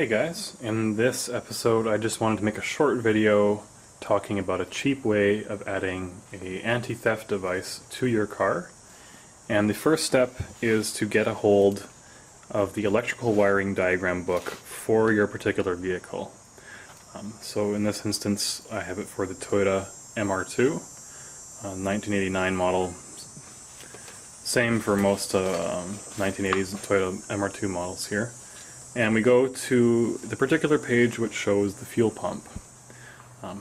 Hey guys, in this episode I just wanted to make a short video talking about a cheap way of adding an anti-theft device to your car. And the first step is to get a hold of the electrical wiring diagram book for your particular vehicle. So in this instance I have it for the Toyota MR2, 1989 model. Same for most 1980s Toyota MR2 models here. And we go to the particular page which shows the fuel pump.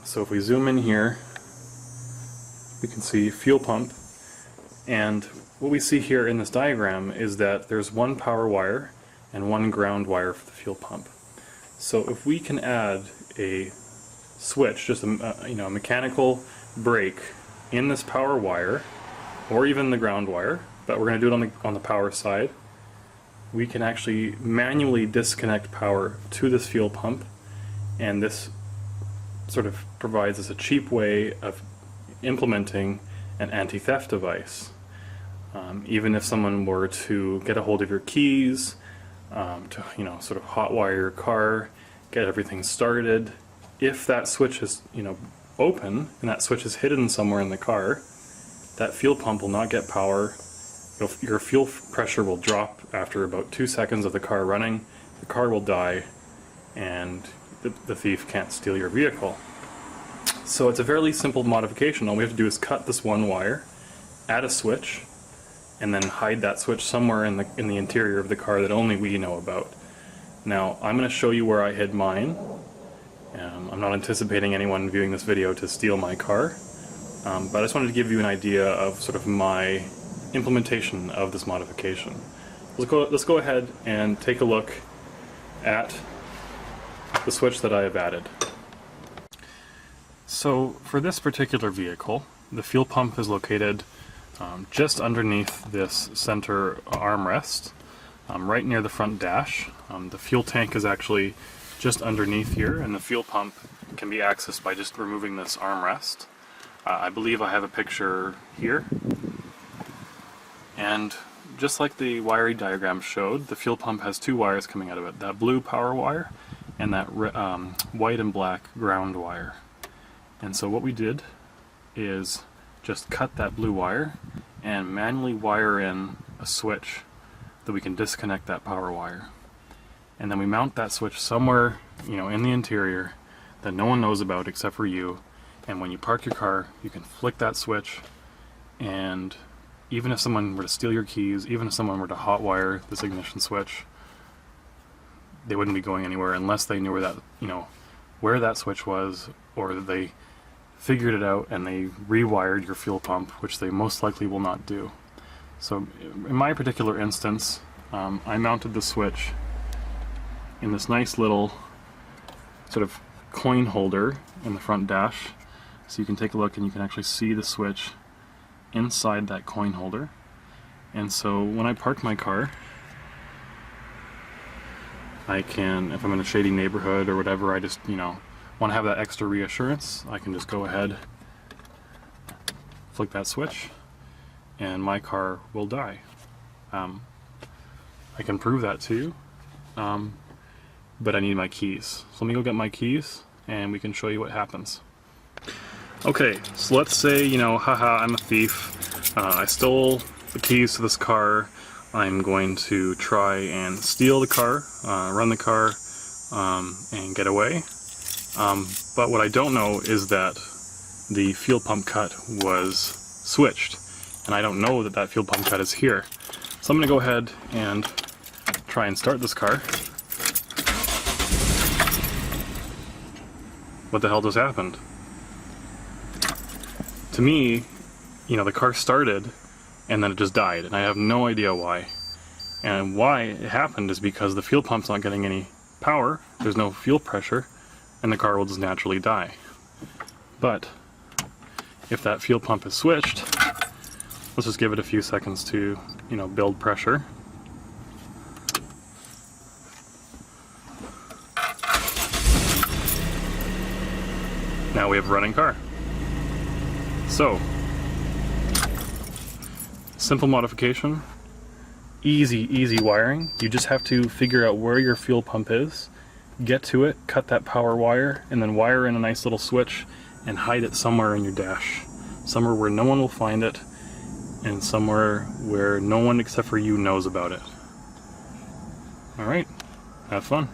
So if we zoom in here, we can see fuel pump, and what we see here in this diagram is that there's one power wire and one ground wire for the fuel pump. So if we can add a switch, just a mechanical break in this power wire, or even the ground wire, but we're going to do it on the power side, we can actually manually disconnect power to this fuel pump, and this sort of provides us a cheap way of implementing an anti-theft device. Even if someone were to get a hold of your keys, to sort of hotwire your car, get everything started, if that switch is open and that switch is hidden somewhere in the car, that fuel pump will not get power. Your fuel pressure will drop after about 2 seconds of the car running, the car will die, and the thief can't steal your vehicle. So it's a fairly simple modification. All we have to do is cut this one wire, add a switch, and then hide that switch somewhere in the interior of the car that only we know about. Now I'm going to show you where I hid mine. I'm not anticipating anyone viewing this video to steal my car, but I just wanted to give you an idea of sort of my implementation of this modification. Let's go ahead and take a look at the switch that I have added. So for this particular vehicle, the fuel pump is located just underneath this center armrest, right near the front dash. The fuel tank is actually just underneath here, and the fuel pump can be accessed by just removing this armrest. I believe I have a picture here. And just like the wiring diagram showed, the fuel pump has two wires coming out of it, that blue power wire and that white and black ground wire. And so what we did is just cut that blue wire and manually wire in a switch that we can disconnect that power wire. And then we mount that switch somewhere in the interior that no one knows about except for you. And when you park your car, you can flick that switch, and even if someone were to steal your keys, even if someone were to hotwire this ignition switch, they wouldn't be going anywhere unless they knew where that switch was, or that they figured it out and they rewired your fuel pump, which they most likely will not do. So in my particular instance, I mounted the switch in this nice little sort of coin holder in the front dash, so you can take a look and you can actually see the switch inside that coin holder. And so when I park my car, I can, if I'm in a shady neighborhood or whatever, I just want to have that extra reassurance, I can just go ahead, flick that switch, and my car will die. I can prove that to you, but I need my keys. So let me go get my keys and we can show you what happens. Okay, so let's say, haha, I'm a thief. I stole the keys to this car. I'm going to try and steal the car, run the car, and get away. But what I don't know is that the fuel pump cut was switched, and I don't know that that fuel pump cut is here. So I'm going to go ahead and try and start this car. What the hell just happened? To me, the car started and then it just died, and I have no idea why. And why it happened is because the fuel pump's not getting any power, there's no fuel pressure, and the car will just naturally die. But if that fuel pump is switched, let's just give it a few seconds to, build pressure. Now we have a running car. So, simple modification, easy wiring. You just have to figure out where your fuel pump is get to it, cut that power wire, and then wire in a nice little switch and hide it somewhere in your dash. Somewhere where no one will find it, and somewhere where no one except for you knows about it. Alright, have fun.